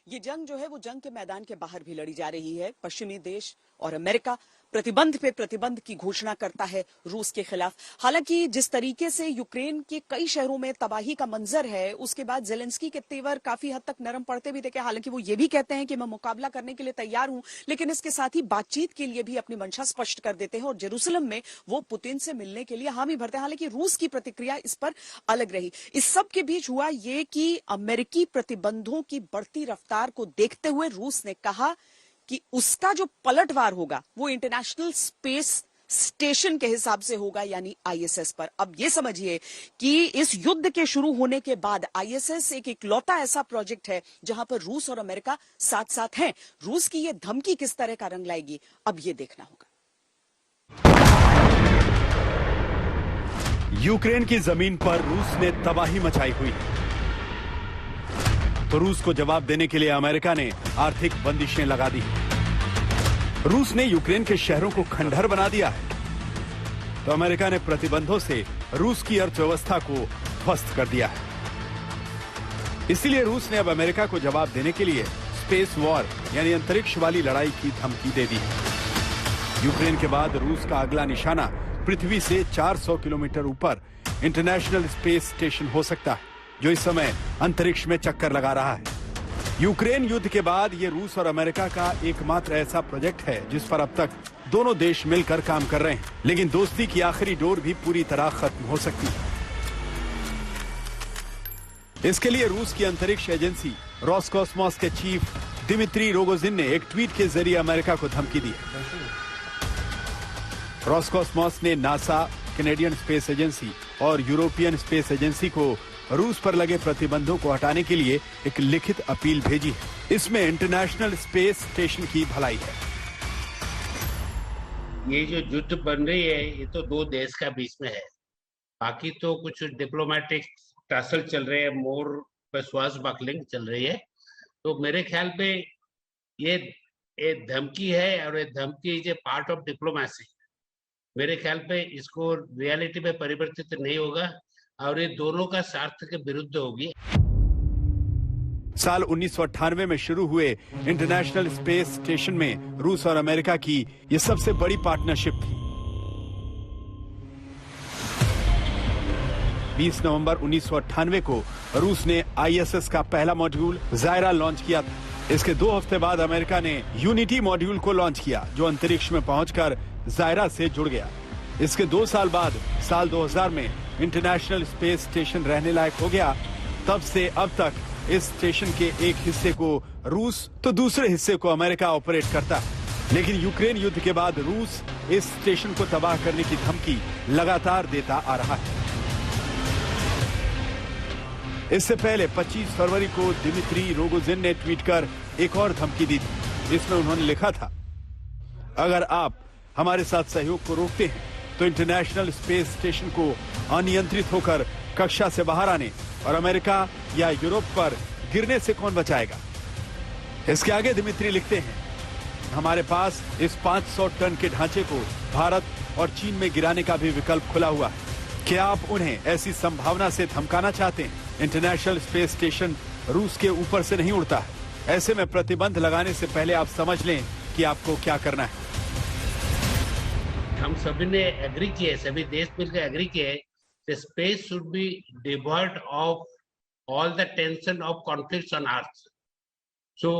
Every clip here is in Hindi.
ये जंग जो है वो जंग के मैदान के बाहर भी लड़ी जा रही है। पश्चिमी देश और अमेरिका प्रतिबंध पे प्रतिबंध की घोषणा करता है रूस के खिलाफ। हालांकि जिस तरीके से यूक्रेन के कई शहरों में तबाही का मंजर है, उसके बाद जेलेंस्की के तेवर काफी हद तक नरम पड़ते भी देखे। हालांकि वो ये भी कहते हैं कि मैं मुकाबला करने के लिए तैयार हूं, लेकिन इसके साथ ही बातचीत के लिए भी अपनी मंशा स्पष्ट कर देते हैं और जेरूसलम में वो पुतिन से मिलने के लिए हामी भरते हैं। हालांकि रूस की प्रतिक्रिया इस पर अलग रही। इस सब के बीच हुआ ये कि अमेरिकी प्रतिबंधों की बढ़ती रफ्तार को देखते हुए रूस ने कहा कि उसका जो पलटवार होगा वो इंटरनेशनल स्पेस स्टेशन के हिसाब से होगा, यानी आईएसएस पर। अब ये समझिए कि इस युद्ध के शुरू होने के बाद आईएसएस एक इकलौता ऐसा प्रोजेक्ट है जहां पर रूस और अमेरिका साथ साथ हैं। रूस की ये धमकी किस तरह का रंग लाएगी, अब ये देखना होगा। यूक्रेन की जमीन पर रूस ने तबाही मचाई हुई है, तो रूस को जवाब देने के लिए अमेरिका ने आर्थिक बंदिशें लगा दी। रूस ने यूक्रेन के शहरों को खंडहर बना दिया है, तो अमेरिका ने प्रतिबंधों से रूस की अर्थव्यवस्था को ध्वस्त कर दिया है। इसलिए रूस ने अब अमेरिका को जवाब देने के लिए स्पेस वॉर यानी अंतरिक्ष वाली लड़ाई की धमकी दे दी है। यूक्रेन के बाद रूस का अगला निशाना पृथ्वी से 400 किलोमीटर ऊपर इंटरनेशनल स्पेस स्टेशन हो सकता है, जो इस समय अंतरिक्ष में चक्कर लगा रहा है। यूक्रेन युद्ध के बाद ये रूस और अमेरिका का एकमात्र ऐसा प्रोजेक्ट है जिस पर अब तक दोनों देश मिलकर काम कर रहे हैं, लेकिन दोस्ती की आखिरी डोर भी पूरी तरह खत्म हो सकती है। इसके लिए रूस की अंतरिक्ष एजेंसी रोसकॉस्मोस के चीफ दिमित्री रोगोजिन ने एक ट्वीट के जरिए अमेरिका को धमकी दी। रोसकॉस्मोस ने नासा, कैनेडियन स्पेस एजेंसी और यूरोपियन स्पेस एजेंसी को रूस पर लगे प्रतिबंधों को हटाने के लिए एक लिखित अपील भेजी है। इसमें इंटरनेशनल स्पेस स्टेशन की भलाई है। ये जो युद्ध बन रही है, ये तो दो देश का बीच में है। बाकी तो कुछ डिप्लोमेटिक टसल चल रहे हैं, मोर विश्वास बकलिंग चल रही है। तो मेरे ख्याल पे ये धमकी है और ये धमकी is a part of diplomacy. मेरे ख्याल पे इसको रियलिटी में परिवर्तित नहीं होगा और ये दोनों का स्वार्थ के विरुद्ध होगी। साल 1998 में शुरू हुए इंटरनेशनल स्पेस स्टेशन में रूस और अमेरिका की ये सबसे बड़ी पार्टनरशिप थी। 20 नवंबर 1998 को रूस ने आईएसएस का पहला मॉड्यूल जायरा लॉन्च किया था। इसके 2 हफ्ते बाद अमेरिका ने यूनिटी मॉड्यूल को लॉन्च किया, जो अंतरिक्ष में पहुंचकर जायरा से जुड़ गया। इसके 2 साल बाद साल 2000 में इंटरनेशनल स्पेस स्टेशन रहने लायक हो गया। तब से अब तक इस स्टेशन के एक हिस्से को रूस तो दूसरे हिस्से को अमेरिका ऑपरेट करता है। लेकिन यूक्रेन युद्ध के बाद रूस इस स्टेशन को तबाह करने की धमकी लगातार देता आ रहा है। इससे पहले 25 फरवरी को दिमित्री रोगोजिन ने ट्वीट कर एक और धमकी दी थी। इसमें उन्होंने लिखा था, अगर आप हमारे साथ सहयोग को रोकते हैं तो इंटरनेशनल स्पेस स्टेशन को अनियंत्रित होकर कक्षा से बाहर आने और अमेरिका या यूरोप पर गिरने से कौन बचाएगा। इसके आगे दिमित्री लिखते हैं, हमारे पास इस 500 टन के ढांचे को भारत और चीन में गिराने का भी विकल्प खुला हुआ है। क्या आप उन्हें ऐसी संभावना से धमकाना चाहते हैं? इंटरनेशनल स्पेस स्टेशन रूस के ऊपर से नहीं उड़ता है। ऐसे में प्रतिबंध लगाने से पहले आप समझ लें कि आपको क्या करना है। हम सभी ने एग्री किए, सभी देश मिलकर एग्री किए, space should be devoid of all the tension of conflicts on earth. So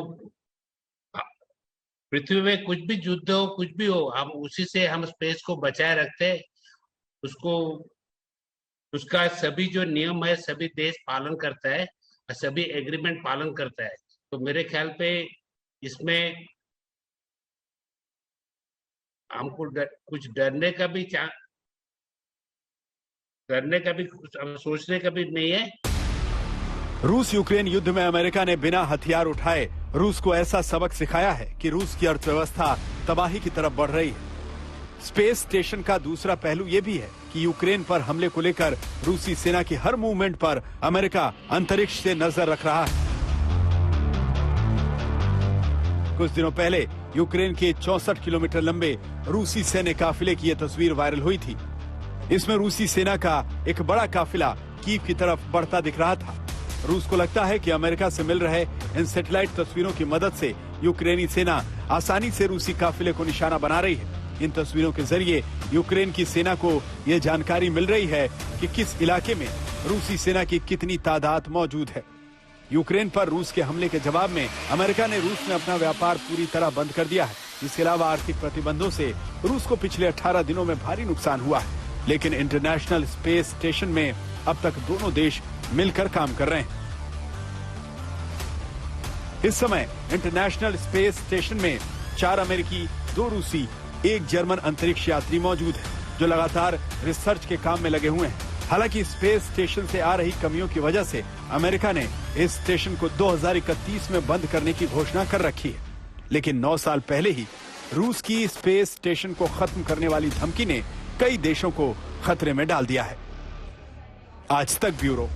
पृथ्वी में कुछ भी युद्ध हो, कुछ भी हो, हम उसी से हम स्पेस को बचाए रखते, उसको उसका सभी जो नियम है सभी देश पालन करता है और सभी एग्रीमेंट पालन करता है। तो मेरे ख्याल पे इसमें हमको कुछ डरने का भी सोचने का भी नहीं है। रूस यूक्रेन युद्ध में अमेरिका ने बिना हथियार उठाए रूस को ऐसा सबक सिखाया है कि रूस की अर्थव्यवस्था तबाही की तरफ बढ़ रही है। स्पेस स्टेशन का दूसरा पहलू यह भी है कि यूक्रेन पर हमले को लेकर रूसी सेना की हर मूवमेंट पर अमेरिका अंतरिक्ष से नजर रख रहा है। कुछ दिनों पहले यूक्रेन के 64 किलोमीटर लंबे रूसी सैन्य काफिले की यह तस्वीर वायरल हुई थी। इसमें रूसी सेना का एक बड़ा काफिला कीव की तरफ बढ़ता दिख रहा था। रूस को लगता है कि अमेरिका से मिल रहे इन सैटेलाइट तस्वीरों की मदद से यूक्रेनी सेना आसानी से रूसी काफिले को निशाना बना रही है। इन तस्वीरों के जरिए यूक्रेन की सेना को यह जानकारी मिल रही है कि किस इलाके में रूसी सेना की कितनी तादाद मौजूद है। यूक्रेन पर रूस के हमले के जवाब में अमेरिका ने रूस में अपना व्यापार पूरी तरह बंद कर दिया है। इसके अलावा आर्थिक प्रतिबंधों से रूस को पिछले 18 दिनों में भारी नुकसान हुआ है। लेकिन इंटरनेशनल स्पेस स्टेशन में अब तक दोनों देश मिलकर काम कर रहे हैं। इस समय इंटरनेशनल स्पेस स्टेशन में 4 अमेरिकी, 2 रूसी, 1 जर्मन अंतरिक्ष यात्री मौजूद है, जो लगातार रिसर्च के काम में लगे हुए हैं। हालांकि स्पेस स्टेशन से आ रही कमियों की वजह से अमेरिका ने इस स्टेशन को 2031 में बंद करने की घोषणा कर रखी है। लेकिन 9 साल पहले ही रूस की स्पेस स्टेशन को खत्म करने वाली धमकी ने कई देशों को खतरे में डाल दिया है। आज तक ब्यूरो।